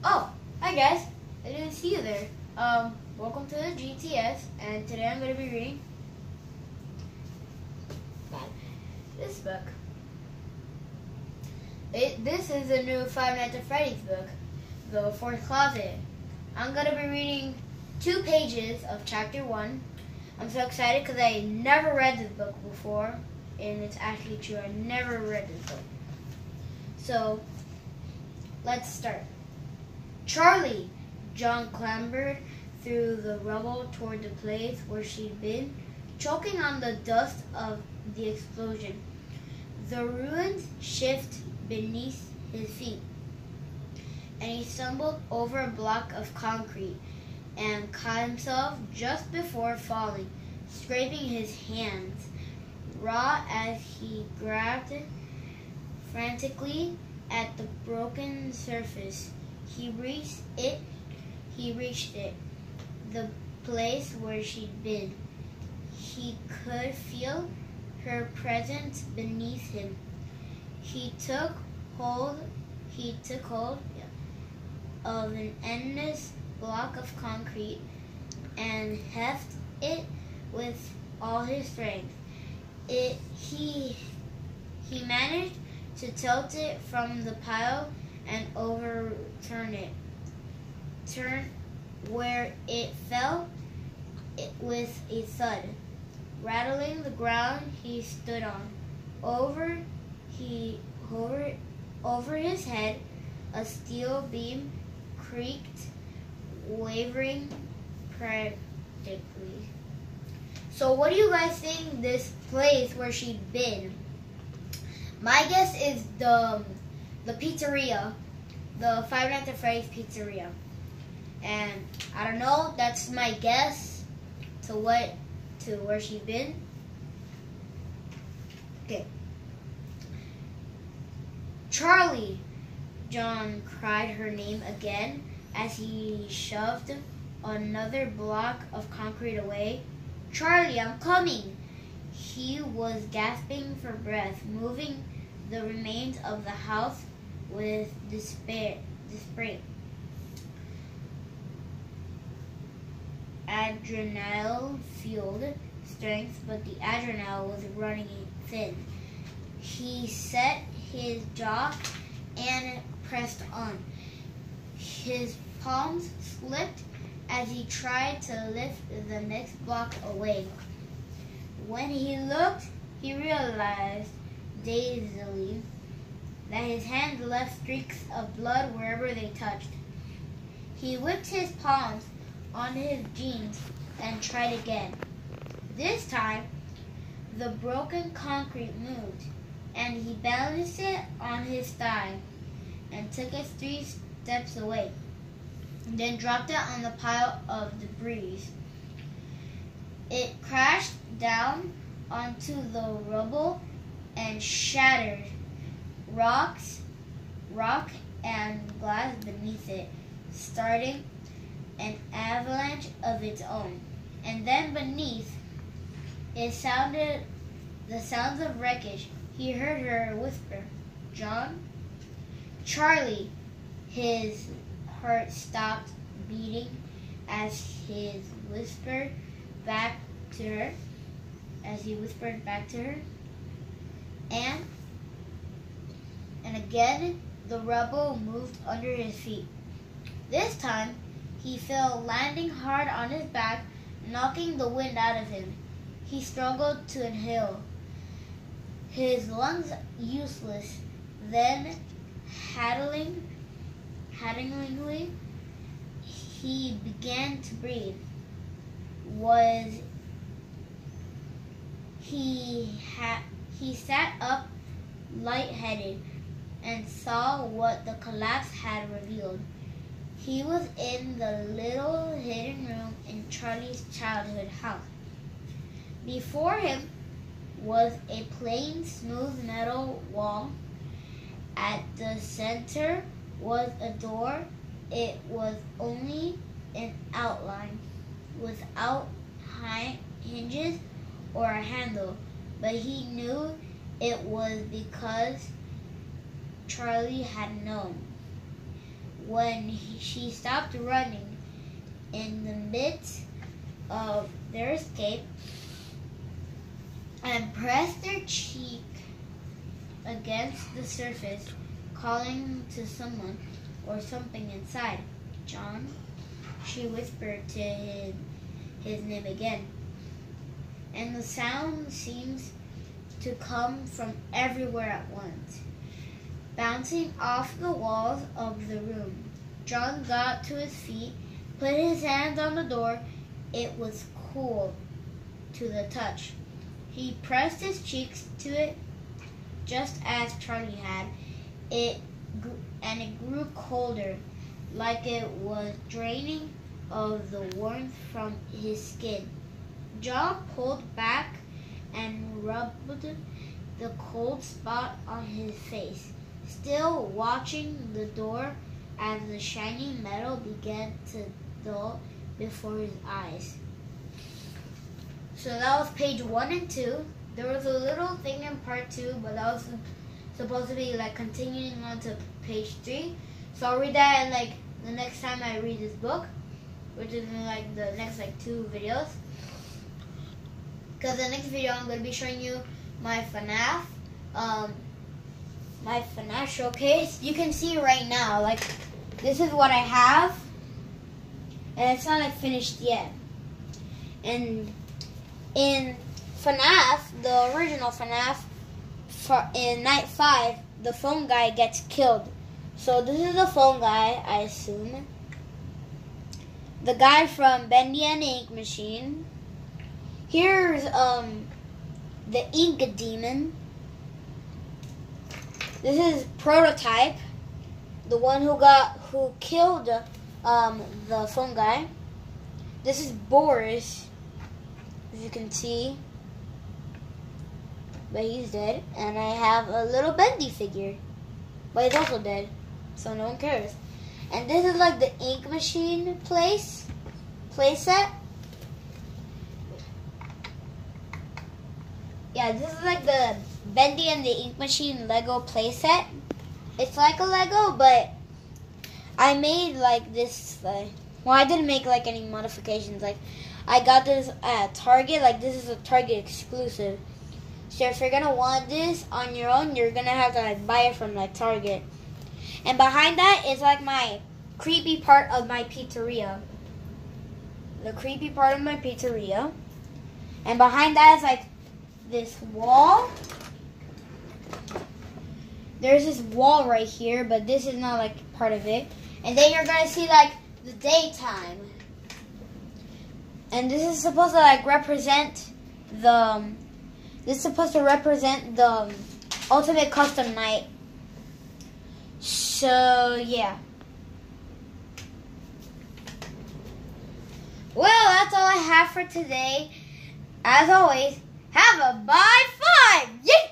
Oh, hi guys. I didn't see you there. Welcome to the GTS, and today I'm going to be reading this book. This is a new Five Nights at Freddy's book, The Fourth Closet. I'm going to be reading 2 pages of chapter 1. I'm so excited because I never read this book before, and it's actually true. I never read this book. So, let's start. Charlie! John clambered through the rubble toward the place where she'd been, choking on the dust of the explosion. The ruins shift beneath his feet, and he stumbled over a block of concrete and caught himself just before falling, scraping his hands raw as he grabbed frantically at the broken surface. He reached it, the place where she'd been. He could feel her presence beneath him. He took hold of an endless block of concrete and heft it with all his strength. He managed to tilt it from the pile and overturn it. Where it fell with a thud, rattling the ground he stood on. Over his head, a steel beam creaked, wavering practically. So what do you guys think this place where she'd been? My guess is the pizzeria, the Five Nights at Freddy's pizzeria. And I don't know, that's my guess to where she's been. Okay. Charlie! John cried her name again as he shoved another block of concrete away. Charlie, I'm coming! He was gasping for breath, moving the remains of the house with despair. Adrenaline-fueled strength, but the adrenaline was running thin. He set his jaw and pressed on. His palms slipped as he tried to lift the next block away. When he looked, he realized dazedly that his hands left streaks of blood wherever they touched. He whipped his palms on his jeans and tried again. This time, the broken concrete moved, and he balanced it on his thigh and took it 3 steps away, then dropped it on the pile of debris. It crashed down onto the rubble and shattered, rock and glass beneath it, starting an avalanche of its own. And then beneath it sounded the sounds of wreckage. He heard her whisper, John? Charlie! His heart stopped beating as he whispered back to her. And again the rubble moved under his feet. This time he fell, landing hard on his back, knocking the wind out of him. He struggled to inhale, his lungs useless. Then, haddingly, he began to breathe. He sat up, lightheaded, and saw what the collapse had revealed. He was in the little hidden room in Charlie's childhood house. Before him was a plain, smooth metal wall. At the center was a door. It was only an outline, without hinges or a handle, but he knew it was because Charlie had known. when she stopped running in the midst of their escape and pressed their cheek against the surface, calling to someone or something inside. John, she whispered to his name again, and the sound seems to come from everywhere at once, bouncing off the walls of the room. John got to his feet, put his hands on the door. It was cool to the touch. He pressed his cheeks to it just as Charlie had. It grew colder, like it was draining of the warmth from his skin. John pulled back and rubbed the cold spot on his face, still watching the door as the shiny metal began to dull before his eyes. So that was page 1 and 2. There was a little thing in part 2, but that was supposed to be like continuing on to page 3. So I'll read that in like the next time I read this book, which is in like the next like 2 videos. Because the next video I'm going to be showing you my FNAF showcase. You can see right now, like, this is what I have, and it's not like finished yet. And in FNAF, the original FNAF, in night 5, the phone guy gets killed. So this is the phone guy, I assume. The guy from Bendy and the Ink Machine. Here's the Ink Demon. This is Prototype, the one who killed the phone guy. This is Boris, as you can see, but he's dead. And I have a little Bendy figure, but he's also dead, so no one cares. And this is like the Ink Machine playset. Yeah, this is like the Bendy and the Ink Machine Lego playset. It's like a Lego, but I made like this, well, I didn't make like any modifications. Like, I got this at Target. Like, this is a Target exclusive. So if you're gonna want this on your own, you're gonna have to like buy it from like Target. And behind that is like my creepy part of my pizzeria. The creepy part of my pizzeria. And behind that is like this wall. There's this wall right here, but this is not like part of it. And then you're gonna see like the daytime. And this is supposed to like represent the ultimate custom night. So yeah. Well, that's all I have for today. As always, have a bye 5! Yeet!